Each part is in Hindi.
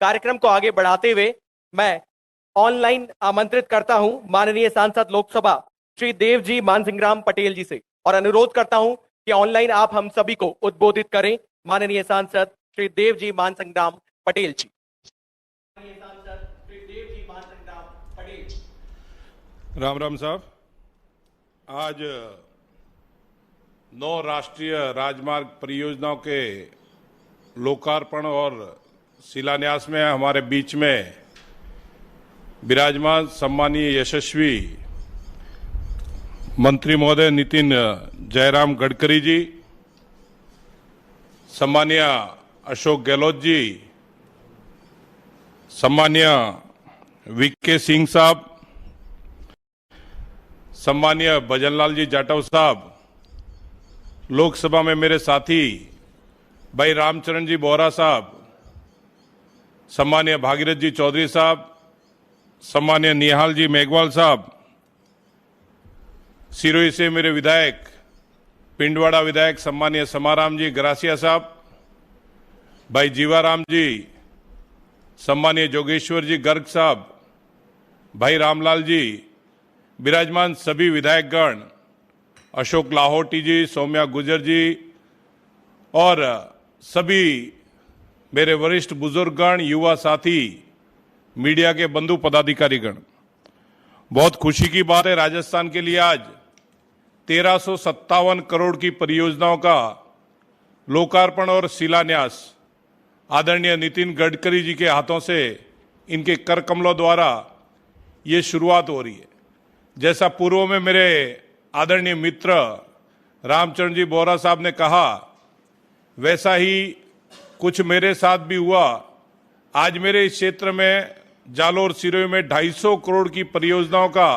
कार्यक्रम को आगे बढ़ाते हुए मैं ऑनलाइन आमंत्रित करता हूं माननीय सांसद लोकसभा श्री देवजी मानसिंह पटेल जी से और अनुरोध करता हूं कि ऑनलाइन आप हम सभी को उद्बोधित करें। माननीय सांसद श्री देवजी मानसिंह पटेल जी। माननीय सांसद श्री देवजी मानसिंह पटेल जी। राम राम साहब, आज 9 राष्ट्रीय राजमार्ग परियोजनाओं के लोकार्पण और शिलान्यास में हमारे बीच में विराजमान सम्मानीय यशस्वी मंत्री महोदय नितिन जयराम गडकरी जी, सम्मानीय अशोक गहलोत जी, सम्मानीय वीके सिंह साहब, सम्मानीय भजनलाल जी जाटव साहब, लोकसभा में मेरे साथी भाई रामचरण जी बोहरा साहब, सम्मानीय भागीरथ जी चौधरी साहब, सम्मानीय निहाल जी मेघवाल साहब, सिरोही से मेरे विधायक पिंडवाड़ा विधायक सम्मानीय समाराम जी गरासिया साहब, भाई जीवाराम जी, सम्मानीय जोगेश्वर जी गर्ग साहब, भाई रामलाल जी, विराजमान सभी विधायकगण, अशोक लाहौटी जी, सौम्या गुजर जी और सभी मेरे वरिष्ठ बुजुर्गगण, युवा साथी, मीडिया के बंधु पदाधिकारीगण, बहुत खुशी की बात है राजस्थान के लिए आज 1357 करोड़ की परियोजनाओं का लोकार्पण और शिलान्यास आदरणीय नितिन गडकरी जी के हाथों से इनके कर कमलों द्वारा ये शुरुआत हो रही है। जैसा पूर्व में मेरे आदरणीय मित्र रामचरण जी बोहरा साहब ने कहा, वैसा ही कुछ मेरे साथ भी हुआ। आज मेरे इस क्षेत्र में जालोर सिरोही में 250 करोड़ की परियोजनाओं का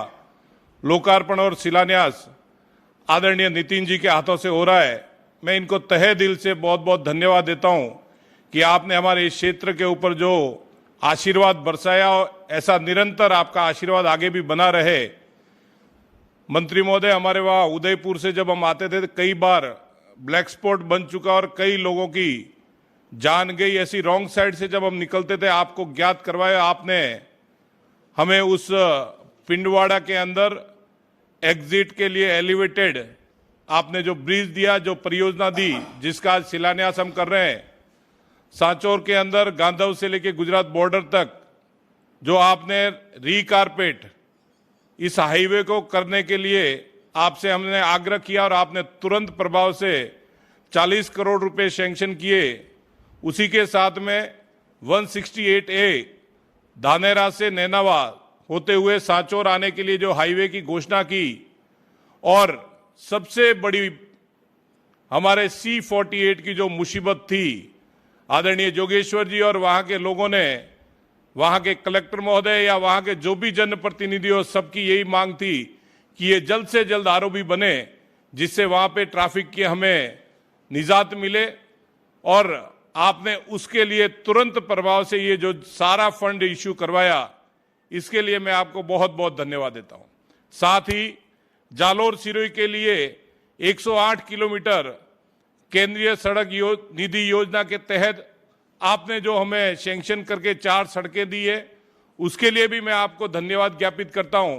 लोकार्पण और शिलान्यास आदरणीय नितिन जी के हाथों से हो रहा है। मैं इनको तहे दिल से बहुत बहुत धन्यवाद देता हूं कि आपने हमारे इस क्षेत्र के ऊपर जो आशीर्वाद बरसाया, ऐसा निरंतर आपका आशीर्वाद आगे भी बना रहे। मंत्री महोदय, हमारे वहां उदयपुर से जब हम आते थे तो कई बार ब्लैक स्पॉट बन चुका और कई लोगों की जान गई। ऐसी रॉन्ग साइड से जब हम निकलते थे आपको ज्ञात करवाया आपने, हमें उस पिंडवाड़ा के अंदर एग्जिट के लिए एलिवेटेड आपने जो ब्रिज दिया, जो परियोजना दी, जिसका आज शिलान्यास हम कर रहे हैं। सांचौर के अंदर गांधव से लेकर गुजरात बॉर्डर तक जो आपने रीकारपेट इस हाईवे को करने के लिए आपसे हमने आग्रह किया और आपने तुरंत प्रभाव से 40 करोड़ रुपए सैंक्शन किए। उसी के साथ में 168A धानेरा से नैनावा होते हुए सांचौर आने के लिए जो हाईवे की घोषणा की, और सबसे बड़ी हमारे C48 की जो मुसीबत थी, आदरणीय जोगेश्वर जी और वहां के लोगों ने, वहां के कलेक्टर महोदय या वहां के जो भी जनप्रतिनिधि हो, सबकी यही मांग थी कि ये जल्द से जल्द आरओबी बने, जिससे वहां पे ट्रैफिक की हमें निजात मिले। और आपने उसके लिए तुरंत प्रभाव से ये जो सारा फंड इश्यू करवाया, इसके लिए मैं आपको बहुत बहुत धन्यवाद देता हूं। साथ ही जालोर सिरोही के लिए 108 किलोमीटर केंद्रीय सड़क निधि योजना के तहत आपने जो हमें सैंक्शन करके 4 सड़कें दी है, उसके लिए भी मैं आपको धन्यवाद ज्ञापित करता हूं।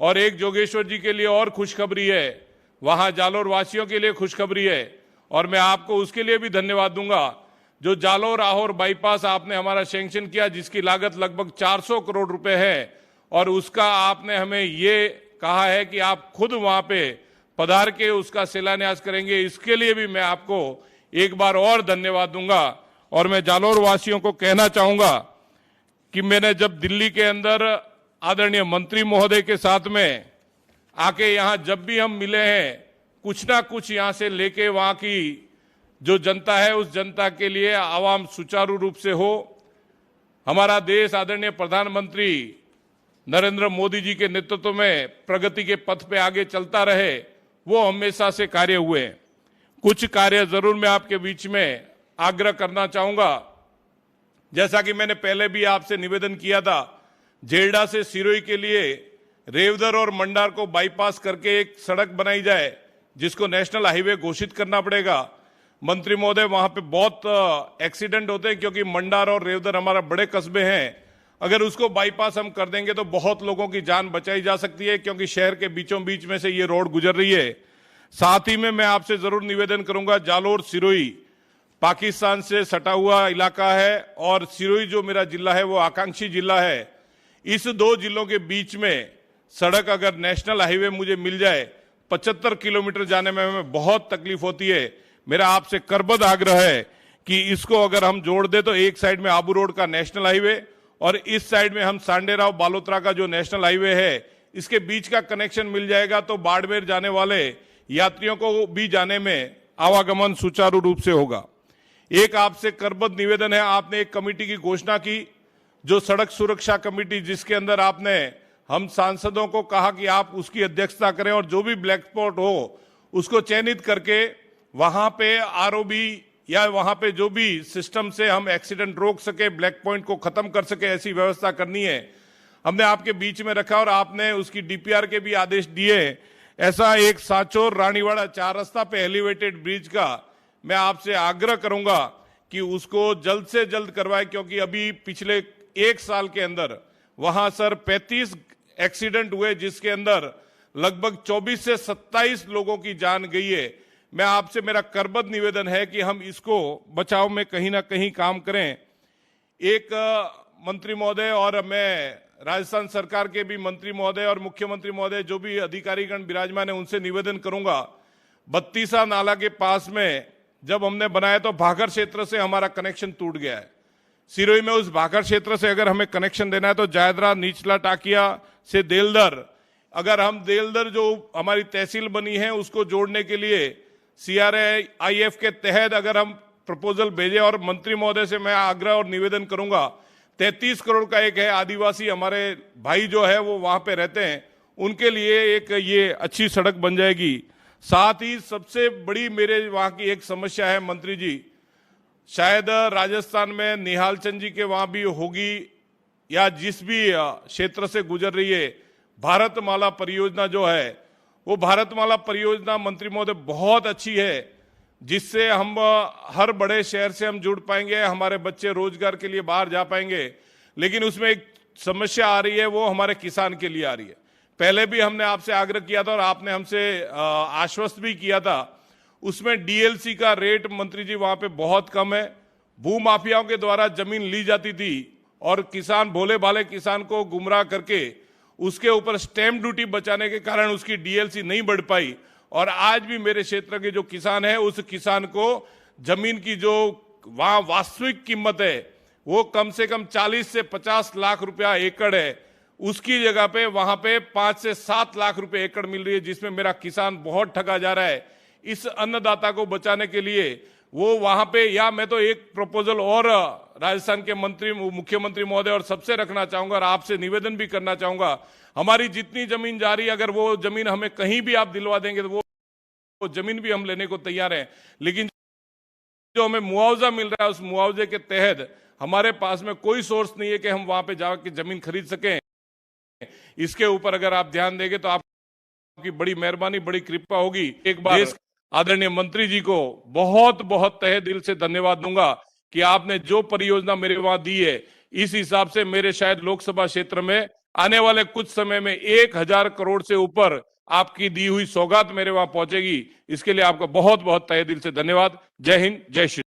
और एक जोगेश्वर जी के लिए और खुशखबरी है, वहां जालोर वासियों के लिए खुशखबरी है और मैं आपको उसके लिए भी धन्यवाद दूंगा। जो जालोर आहोर बाईपास आपने हमारा सैंक्शन किया, जिसकी लागत लगभग 400 करोड़ रुपए है, और उसका आपने हमें ये कहा है कि आप खुद वहां पे पधार के उसका शिलान्यास करेंगे। इसके लिए भी मैं आपको एक बार और धन्यवाद दूंगा। और मैं जालोर वासियों को कहना चाहूंगा कि मैंने जब दिल्ली के अंदर आदरणीय मंत्री महोदय के साथ में आके यहां जब भी हम मिले हैं, कुछ ना कुछ यहां से लेके वहां की जो जनता है, उस जनता के लिए आवाम सुचारू रूप से हो, हमारा देश आदरणीय प्रधानमंत्री नरेंद्र मोदी जी के नेतृत्व में प्रगति के पथ पे आगे चलता रहे, वो हमेशा से कार्य हुए हैं। कुछ कार्य जरूर मैं आपके बीच में आग्रह करना चाहूंगा। जैसा कि मैंने पहले भी आपसे निवेदन किया था, जेलडा से सिरोही के लिए रेवदर और मंडार को बाईपास करके एक सड़क बनाई जाए, जिसको नेशनल हाईवे घोषित करना पड़ेगा। मंत्री महोदय वहां पे बहुत एक्सीडेंट होते हैं, क्योंकि मंडार और रेवदर हमारा बड़े कस्बे हैं। अगर उसको बाईपास हम कर देंगे तो बहुत लोगों की जान बचाई जा सकती है, क्योंकि शहर के बीचों बीच में से ये रोड गुजर रही है। साथ ही में मैं आपसे जरूर निवेदन करूंगा, जालोर सिरोही पाकिस्तान से सटा हुआ इलाका है और सिरोही जो मेरा जिला है वो आकांक्षी जिला है। इस दो जिलों के बीच में सड़क अगर नेशनल हाईवे मुझे मिल जाए, 75 किलोमीटर जाने में हमें बहुत तकलीफ होती है। मेरा आपसे करबद्ध आग्रह है कि इसको अगर हम जोड़ दे तो एक साइड में आबू रोड का नेशनल हाईवे और इस साइड में हम सांडेराव बालोतरा का जो नेशनल हाईवे है, इसके बीच का कनेक्शन मिल जाएगा तो बाड़मेर जाने वाले यात्रियों को भी जाने में आवागमन सुचारू रूप से होगा। एक आपसे करबद्ध निवेदन है, आपने एक कमेटी की घोषणा की, जो सड़क सुरक्षा कमेटी, जिसके अंदर आपने हम सांसदों को कहा कि आप उसकी अध्यक्षता करें और जो भी ब्लैक स्पॉट हो उसको चयनित करके वहां पे आरओबी या वहां पे जो भी सिस्टम से हम एक्सीडेंट रोक सके, ब्लैक पॉइंट को खत्म कर सके, ऐसी व्यवस्था करनी है। हमने आपके बीच में रखा और आपने उसकी डीपीआर के भी आदेश दिए। ऐसा एक साचोर रानीवाड़ा 4 रास्ता पे एलिवेटेड ब्रिज का मैं आपसे आग्रह करूंगा कि उसको जल्द से जल्द करवाए, क्योंकि अभी पिछले 1 साल के अंदर वहां सर 35 एक्सीडेंट हुए, जिसके अंदर लगभग 24 से 27 लोगों की जान गई है। मैं आपसे, मेरा करबद्ध निवेदन है कि हम इसको बचाव में कहीं ना कहीं काम करें। एक मंत्री महोदय और मैं राजस्थान सरकार के भी मंत्री महोदय और मुख्यमंत्री महोदय जो भी अधिकारीगण विराजमान है उनसे निवेदन करूंगा, 32 नाला के पास में जब हमने बनाया तो भाखर क्षेत्र से हमारा कनेक्शन टूट गया है। सिरोही में उस भाखर क्षेत्र से अगर हमें कनेक्शन देना है तो जायदरा नीचला टाकिया से देलदर, अगर हम देलदर जो हमारी तहसील बनी है उसको जोड़ने के लिए CRIF के तहत अगर हम प्रपोजल भेजे, और मंत्री महोदय से मैं आग्रह और निवेदन करूंगा, 33 करोड़ का एक है, आदिवासी हमारे भाई जो है वो वहां पे रहते हैं, उनके लिए एक ये अच्छी सड़क बन जाएगी। साथ ही सबसे बड़ी मेरे वहां की एक समस्या है मंत्री जी, शायद राजस्थान में निहाल चंद जी के वहां भी होगी या जिस भी क्षेत्र से गुजर रही है, भारतमाला परियोजना जो है, वो भारतमाला परियोजना मंत्री महोदय बहुत अच्छी है, जिससे हम हर बड़े शहर से हम जुड़ पाएंगे, हमारे बच्चे रोजगार के लिए बाहर जा पाएंगे। लेकिन उसमें एक समस्या आ रही है, वो हमारे किसान के लिए आ रही है। पहले भी हमने आपसे आग्रह किया था और आपने हमसे आश्वस्त भी किया था, उसमें डीएलसी का रेट मंत्री जी वहां पे बहुत कम है। भूमाफियाओं के द्वारा जमीन ली जाती थी और किसान, भोले भाले किसान को गुमराह करके उसके ऊपर स्टैंप ड्यूटी बचाने के कारण उसकी डीएलसी नहीं बढ़ पाई। और आज भी मेरे क्षेत्र के जो किसान है, उस किसान को जमीन की जो वहां वास्तविक कीमत है वो कम से कम 40 से 50 लाख रुपया एकड़ है, उसकी जगह पे वहां पे 5 से 7 लाख रुपए एकड़ मिल रही है, जिसमें मेरा किसान बहुत ठगा जा रहा है। इस अन्नदाता को बचाने के लिए वो वहां पे, या मैं तो एक प्रपोजल और राजस्थान के मंत्री मुख्यमंत्री महोदय और सबसे रखना चाहूंगा और आपसे निवेदन भी करना चाहूंगा, हमारी जितनी जमीन जा रही है, अगर वो जमीन हमें कहीं भी आप दिलवा देंगे तो वो जमीन भी हम लेने को तैयार हैं। लेकिन जो हमें मुआवजा मिल रहा है, उस मुआवजे के तहत हमारे पास में कोई सोर्स नहीं है कि हम वहां पे जाकर जमीन खरीद सकें। इसके ऊपर अगर आप ध्यान देंगे तो आपकी बड़ी मेहरबानी, बड़ी कृपा होगी। एक बार आदरणीय मंत्री जी को बहुत बहुत तहे दिल से धन्यवाद दूंगा कि आपने जो परियोजना मेरे वहां दी है, इस हिसाब से मेरे शायद लोकसभा क्षेत्र में आने वाले कुछ समय में 1000 करोड़ से ऊपर आपकी दी हुई सौगात मेरे वहां पहुंचेगी। इसके लिए आपका बहुत बहुत तहे दिल से धन्यवाद। जय हिंद, जय श्री।